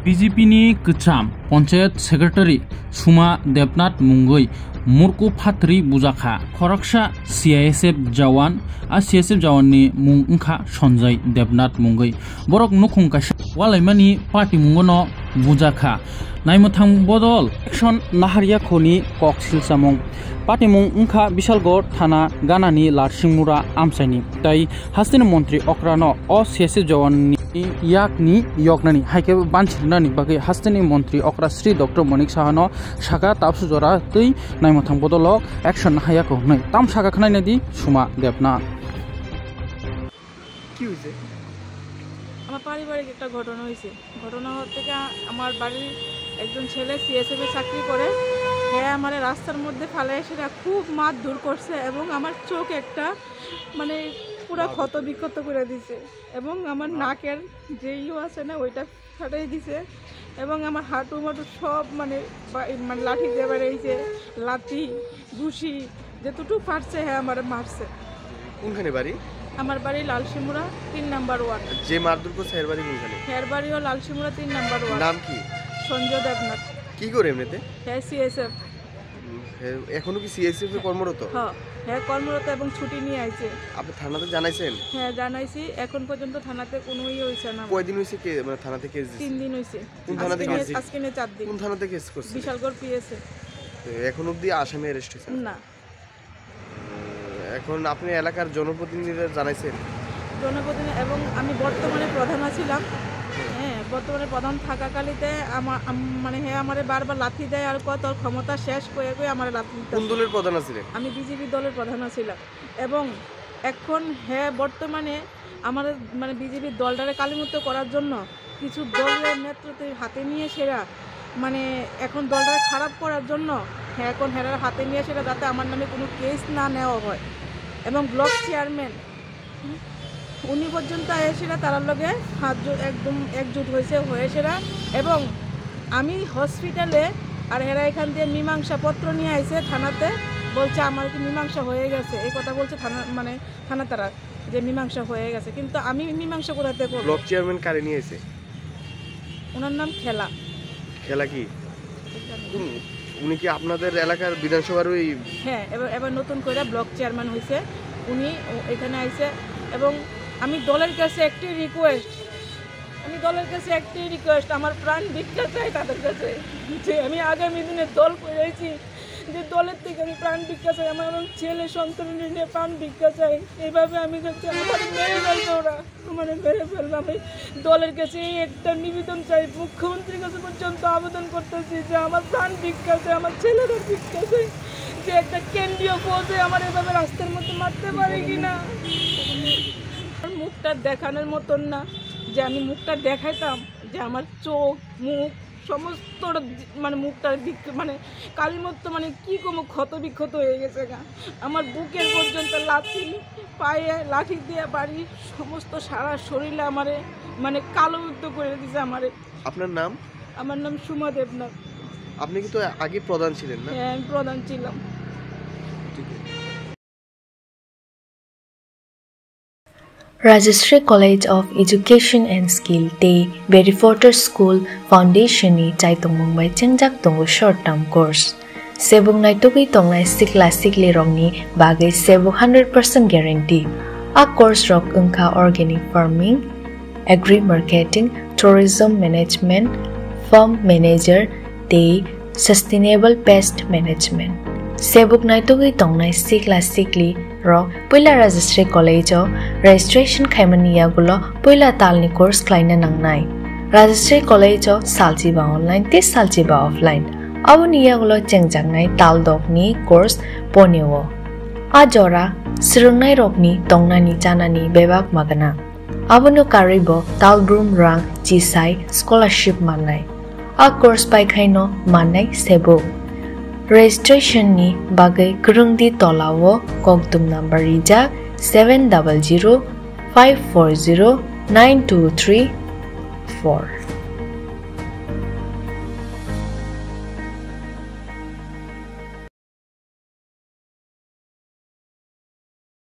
BJP ni Kcham Panchayat Secretary Suma Debnath Mungoi Murku Phatri Bujaka Khoraksha CISF Jawan a CISF Jawan ni Mungkha Sonjay Debnath Mungoi Borok Nukhungka Walaimani Party Mungono Bujaka Naimuthang Bodol Action Naharia Khoni Koksil Samong Party Mungkha Bishalgor Thana Ganani Larshingmura Amsaini Tai Hastin Montri Okrano o CISF Jawan Yakni Yoknani Haike Banchirnani Bagi Hastani Montri Okra Sri Dr. Monik Sahano Shaka Tapsujora Tui Naimuthang Bodolok Action Hayako Nai Tam Shaka Khanai Suma Debnath কি হইছে আমার পারিবারিক একটা ঘটনা হইছে ঘটনা থেকে আমার বাড়ির একজন ছেলে সিএসএফ এ চাকরি করে হ্যাঁ আমার রাস্তার মধ্যে ফেলে সেটা খুব মারধর করছে এবং আমার চোখ একটা মানে পুরো ক্ষত বিক্ষত করে দিয়েছে এবং আমার নাকের যে আছে না ওইটা ফাটাই দিয়েছে এবং আমার হাঁটু মাটু সব মানে লাঠি দিয়ে বেড়েছে লাঠি ঘুষি যেটুকু পারছে হ্যাঁ আমার মারছে কোনখানে বাড়ি আমার বাড়ি লালশিমুরা 3 নাম্বার ওয়ার্ড যে মারধর করছে এর বাড়ি কোনখানে এর বাড়িও লালশিমুরা 3 নাম্বার ওয়ার্ড নাম কি সঞ্জয় দেবনাথ কি করে এমনিতে হ্যাঁ সিএসএফ এখনো কি সিএসএফ এ কর্মরত হ্যাঁ কর্মরত এবং ছুটি নিয়ে আইছে আপনি থানাতে জানাইছেন হ্যাঁ জানাইছি এখন পর্যন্ত থানাতে কোনোই হইছে না কয়দিন হইছে কে মানে থানা থেকে 3 দিন হইছে কোন থানা থেকে আজকে নে 4 দিন কোন থানা থেকে কেস করছে বিশালগড় পিএসএ এখন অবধি আসামি অ্যারেস্ট হইছে না এখন আপনি এলাকার জনপ্রতিনিধিরা জানাইছেন জনপ্রতিনিধি এবং আমি বর্তমানে প্রধান ছিলাম হ্যাঁ বর্তমানে প্রধান থাকাকালীতে আমার মানে হ্যাঁ আমারে বারবার লাথি দেয় আর কত ক্ষমতা শেষ করে আমারে লাথি দিতে কোন দলের প্রধান ছিলেন আমি বিজেপি দলের প্রধান ছিলাম এবং এখন হ্যাঁ বর্তমানে আমার মানে বিজেপি দলটারে কালিমুক্ত করার জন্য কিছু দলের নেতৃত্বের হাতে নিয়ে সেরা মানে এখন দলটারে খারাপ করার জন্য হ্যাঁ এখন হেরার হাতে নিয়ে সেরা যাতে আমার নামে কোনো কেস না নেওয়া হয় এবং ব্লক চেয়ারম্যান উনি পর্যন্ত এসেরা তার লগে একদম একজুট হয়েছেরা এবং আমি হসপিটালে আর এরা এখান থেকে মীমাংসা পত্র নিয়ে আইছে থানাতে বলছে আমার কি মীমাংসা হয়ে গেছে এই কথা বলছে থানা মানে থানা তারা যে মীমাংসা হয়ে গেছে কিন্তু আমি মীমাংসা কোথাতে করব ব্লক চেয়ারম্যান কারে নিয়ে আইছে ওনার নাম খেলা কি উনি কি আপনাদের এলাকার বিধানসভার ওই হ্যাঁ এবার নতুন করে ব্লক চেয়ারম্যান হয়েছে উনি এখানে আইছে এবং আমি দলের কাছে একটি রিকোয়েস্ট আমার প্রাণ ভিক্ষা চাই তাদের কাছে যে আমি আগামী দিনে দল করেছি যে দলের থেকে আমি প্রাণ ভিক্ষা চাই আমার ছেলে সন্তান নিয়ে প্রাণ ভিক্ষা চাই এইভাবে আমি যাচ্ছি আমার মেরে ফেলবে ওরা আমার মেরে ফেলবে আমি দলের কাছে একটা নিবেদন চাই মুখ্যমন্ত্রীর কাছে পর্যন্ত আবেদন করতেছি যে আমার প্রাণ ভিক্ষা চাই আমার ছেলেদের ভিক্ষা চাই যে একটা কেন্দ্রীয় পদে আমার এভাবে রাস্তার মধ্যে মারতে পারে কিনা মুখটা দেখানোর মতন না যে আমি মুখটা দেখাইতাম যে আমার চোখ মুখ সমস্ত মানে মুখটার দিক মানে কালিমত্ত মানে কী কোনো ক্ষত বিক্ষত হয়ে গেছে গা আমার বুকের পর্যন্ত লাঠি পায়ে লাঠি দিয়ে বাড়ি সমস্ত সারা শরীরে আমারে মানে কালো মুক্ত করে দিয়েছে আমারে আপনার নাম আমার নাম সুমা দেবনাথ আপনি কি তো আগে প্রধান ছিলেন না হ্যাঁ আমি প্রধান ছিলাম Rajashree College of Education and Skill Te Berrywater School Foundation ni Chaitung Mumbai Chengjak Tongo short term course. Sebung naitugui tongnai classic le rongni bagai sebu 100% guarantee. A course rok ungka organic farming, agri marketing, tourism management, farm manager, te sustainable pest management. Sebuk naitugui tongnai classic li ro puila Rajashree College o registration khaimaniya gulo puila talni course klaina nangnai Rajashree College o saljiba online te saljiba offline abuniya gulo chengjang tal dokni course poniwo ajora sirungnai rokni tongnani janani bebak magana abunu karibo talbrum rang jisai scholarship manai a course pai khaino manai sebuk registration ni bagai kurungdi tolawo kokdum number ija 700540923 4